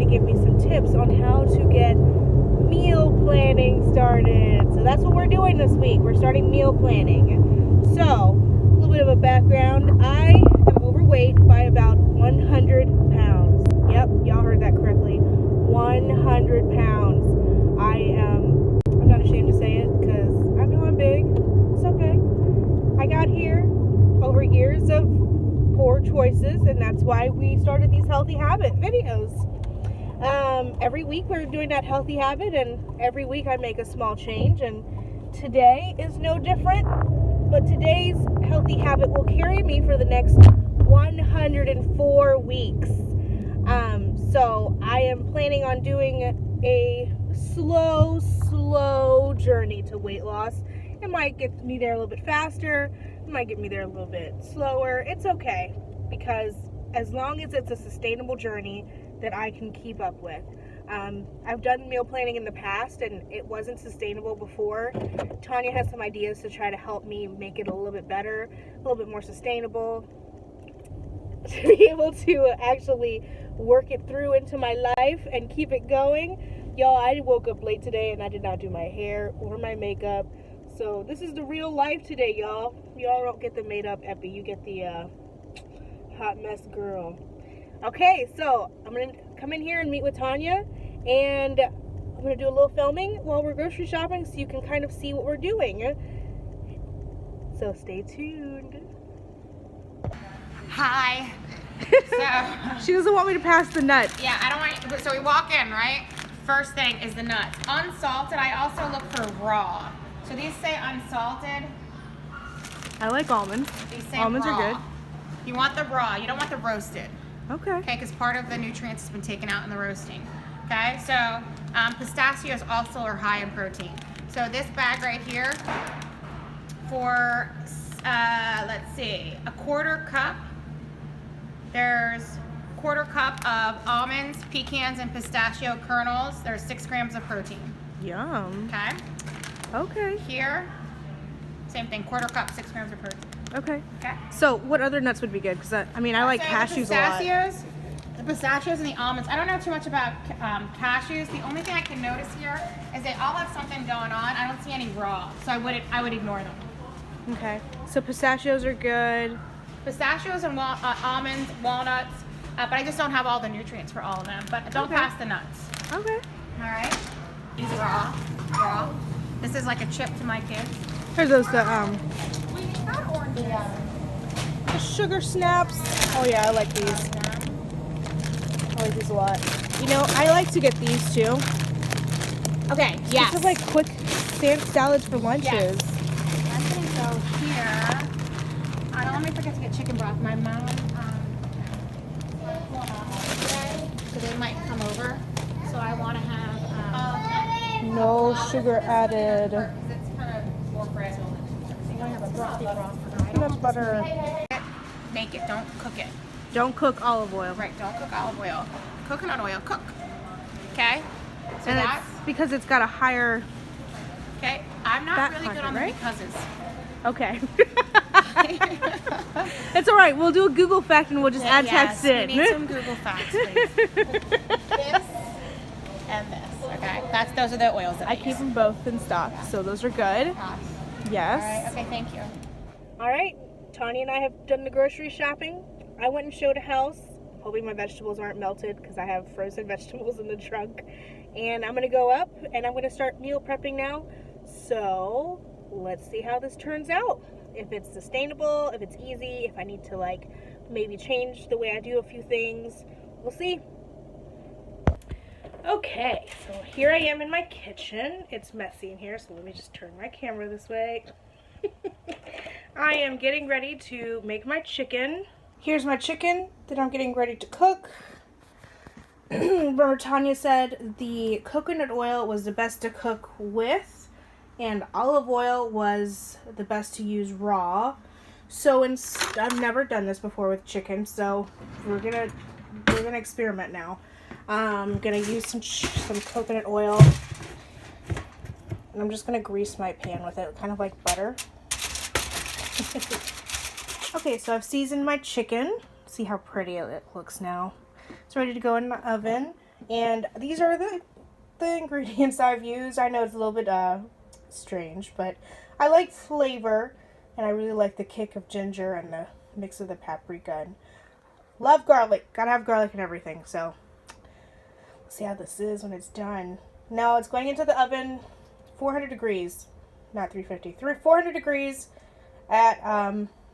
to give me some tips on how to get meal planning started. So that's what we're doing this week. We're starting meal planning. So, a little bit of a background. I am overweight by about 100 pounds. Yep, y'all heard that correctly. 100 pounds. I'm not ashamed to say it because I know I'm big. It's okay. I got here over years of poor choices, and that's why we started these healthy habit videos. Every week we're doing that healthy habit, and every week I make a small change, and today is no different. But today's healthy habit will carry me for the next 104 weeks. So I am planning on doing a slow journey to weight loss. It might get me there a little bit faster. It might get me there a little bit slower. It's okay, because as long as it's a sustainable journey that I can keep up with. I've done meal planning in the past and it wasn't sustainable before. Tanya has some ideas to try to help me make it a little bit better, a little bit more sustainable, to be able to actually work it through into my life and keep it going. Y'all, I woke up late today and I did not do my hair or my makeup. So this is the real life today, y'all. Y'all don't get the made up epi, you get the hot mess girl. Okay, so I'm gonna come in here and meet with Tanya, and I'm gonna do a little filming while we're grocery shopping so you can kind of see what we're doing. So stay tuned. Hi. So She doesn't want me to pass the nuts. yeah, I don't want. So we walk in, right? First thing is the nuts. Unsalted. I also look for raw. So these say unsalted. I like almonds. These say Almonds raw. are good. You want the raw. You don't want the roasted. Okay. Okay, because part of the nutrients has been taken out in the roasting. Okay, so pistachios also are high in protein. So this bag right here for let's see, a quarter cup. There's a quarter cup of almonds, pecans, and pistachio kernels. There's 6 grams of protein. Yum. Okay. Okay. Here, same thing, quarter cup, 6 grams of protein. Okay. Okay. So what other nuts would be good? Because I like So cashews the a lot. pistachios, the pistachios and the almonds. I don't know too much about cashews. The only thing I can notice here is they all have something going on. I don't see any raw, so I would ignore them. Okay. So pistachios are good. Pistachios and almonds, walnuts, but I just don't have all the nutrients for all of them. But don't Okay. pass the nuts. Okay. All right. These raw. This is like a chip to my kids. Here's those the sugar snaps. Oh yeah, I like these. I like these a lot. You know, I like to get these too. Okay. This is like quick salads for lunches. Yes. I'm gonna go here. I don't want to forget to get chicken broth. My mom today, so they might come over. So I want to have No sugar added. because it's kind of more fragile. You want to have a frothy broth for her. Peanut butter. Make it. Don't cook it. Don't cook olive oil. Right. Don't cook olive oil. Coconut oil. Cook. Okay. So And that's it's because it's got a higher. okay. I'm not fat really good content, on right? the becauses. Okay. It's all right. We'll do a Google fact and we'll just add text in. We need some Google facts, please. This and this. Okay. Those are the oils that I I keep them both in stock, so those are good. All Yes. right. Okay. Thank you. All right. Tanya and I have done the grocery shopping. I went and showed a house, hoping my vegetables aren't melted because I have frozen vegetables in the trunk. And I'm going to go up and I'm going to start meal prepping now. So let's see how this turns out. If it's sustainable, if it's easy, if I need to like maybe change the way I do a few things. We'll see. Okay, so here I am in my kitchen. It's messy in here, so let me just turn my camera this way. I am getting ready to make my chicken. Here's my chicken that I'm getting ready to cook. Remember Tanya said the coconut oil was the best to cook with, and olive oil was the best to use raw. So I've never done this before with chicken, so we're gonna experiment now. I'm gonna use some coconut oil, and I'm just gonna grease my pan with it, kind of like butter. Okay, so I've seasoned my chicken. See how pretty it looks now. It's ready to go in my oven. And these are the ingredients I've used. I know it's a little bit strange, but I like flavor, and I really like the kick of ginger and the mix of the paprika. And love garlic. Gotta have garlic and everything. So let's see how this is when it's done. Now it's going into the oven, 400 degrees, not 350, 400 degrees at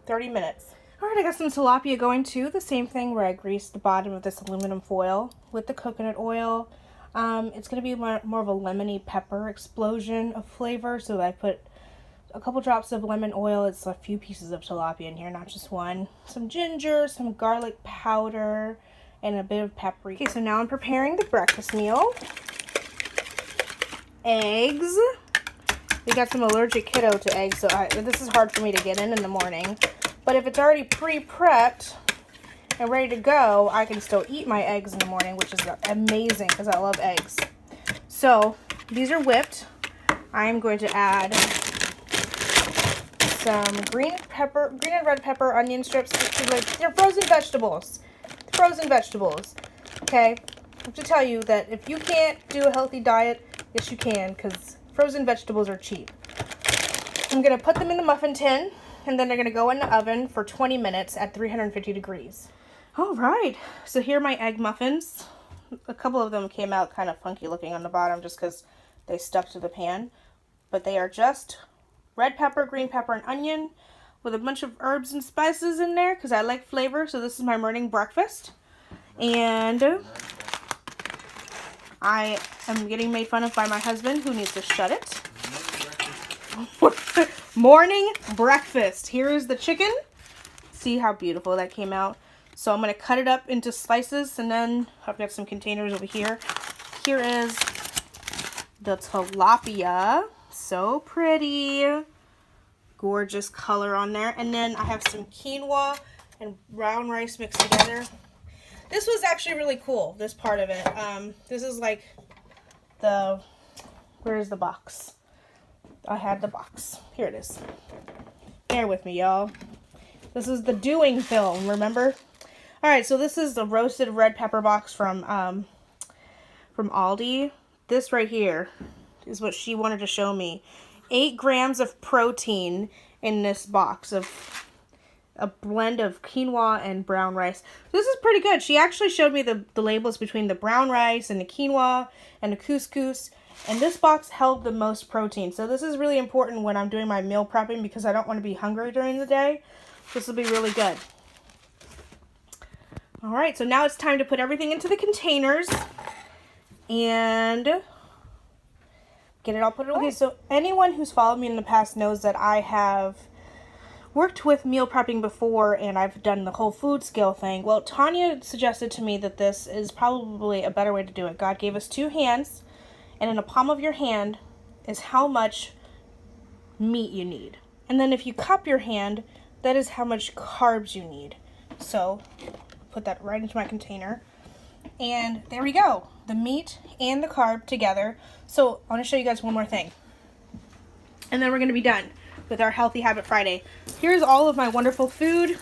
30 minutes. All right, I got some tilapia going too. The same thing where I greased the bottom of this aluminum foil with the coconut oil. It's going to be more of a lemony pepper explosion of flavor. So I put a couple drops of lemon oil. It's a few pieces of tilapia in here, not just one. Some ginger, some garlic powder, and a bit of paprika. Okay, so now I'm preparing the breakfast meal. Eggs. We got some allergic kiddo to eggs, so this is hard for me to get in the morning. But if it's already pre-prepped and ready to go, I can still eat my eggs in the morning, which is amazing because I love eggs. So these are whipped. I'm going to add some green and red pepper, onion strips. They're frozen vegetables. Frozen vegetables. Okay? I have to tell you that if you can't do a healthy diet, yes you can, because frozen vegetables are cheap. I'm going to put them in the muffin tin, and then they're going to go in the oven for 20 minutes at 350 degrees. All right, so here are my egg muffins. A couple of them came out kind of funky looking on the bottom just because they stuck to the pan. But they are just red pepper, green pepper, and onion with a bunch of herbs and spices in there because I like flavor. So this is my morning breakfast. And I am getting made fun of by my husband, who needs to shut it. Morning breakfast. Here is the chicken. See how beautiful that came out. So I'm going to cut it up into slices, and then I've got some containers over here. Here is the tilapia. So pretty. Gorgeous color on there. And then I have some quinoa and brown rice mixed together. This was actually really cool, this part of it. This is like where's the box? I had the box. Here it is. Bear with me, y'all. This is the doing film, remember? Alright, so this is the roasted red pepper box from Aldi. This right here is what she wanted to show me. 8 grams of protein in this box of a blend of quinoa and brown rice. This is pretty good. She actually showed me the labels between the brown rice and the quinoa and the couscous. And this box held the most protein. So this is really important when I'm doing my meal prepping because I don't want to be hungry during the day. This will be really good. Alright, so now it's time to put everything into the containers and get it all put away. Okay, so anyone who's followed me in the past knows that I have worked with meal prepping before, and I've done the whole food scale thing. Well, Tanya suggested to me that this is probably a better way to do it. God gave us 2 hands, and in the palm of your hand is how much meat you need. And then if you cup your hand, that is how much carbs you need. So, put that right into my container. And there we go. The meat and the carb together. So, I want to show you guys one more thing. And then we're going to be done with our Healthy Habit Friday. Here's all of my wonderful food.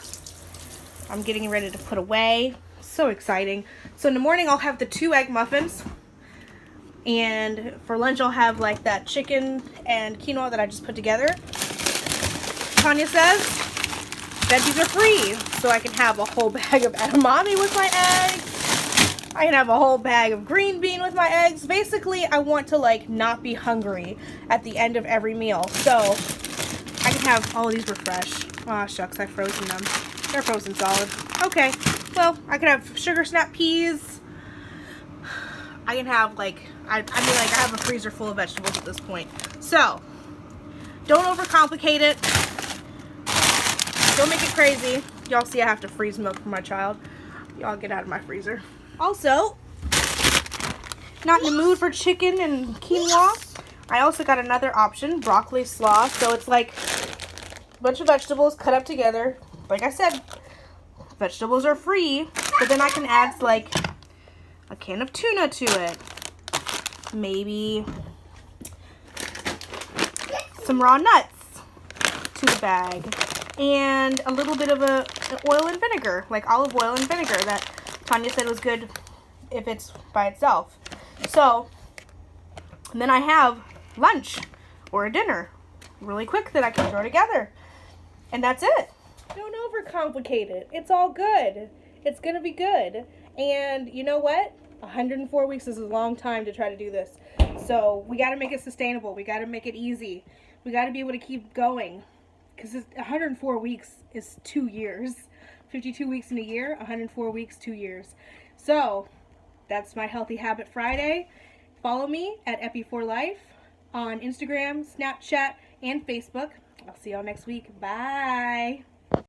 I'm getting ready to put away. So exciting. So in the morning I'll have the 2 egg muffins. And for lunch I'll have like that chicken and quinoa that I just put together. Tanya says veggies are free. So I can have a whole bag of edamame with my eggs. I can have a whole bag of green bean with my eggs. Basically, I want to like not be hungry at the end of every meal. So I can have, oh, these were fresh. Aw, shucks, I frozen them. They're frozen solid. Okay, well, I could have sugar snap peas. I can have like, I mean, like I have a freezer full of vegetables at this point. So, don't overcomplicate it. Don't make it crazy. Y'all see I have to freeze milk for my child. Y'all get out of my freezer. Also, not in the mood for chicken and quinoa. I also got another option, broccoli slaw. So it's like a bunch of vegetables cut up together. Like I said, vegetables are free, but then I can add like a can of tuna to it. Maybe some raw nuts to the bag. And a little bit of oil and vinegar, like olive oil and vinegar that Tanya said was good if it's by itself. So then I have lunch or a dinner really quick that I can throw together. And that's it. Don't overcomplicate it. It's all good. It's going to be good. And you know what? 104 weeks is a long time to try to do this. So we got to make it sustainable. We got to make it easy. We got to be able to keep going. Because 104 weeks is 2 years. 52 weeks in a year, 104 weeks, 2 years. So that's my Healthy Habit Friday. Follow me at Epi4Life on Instagram, Snapchat, and Facebook. I'll see y'all next week. Bye.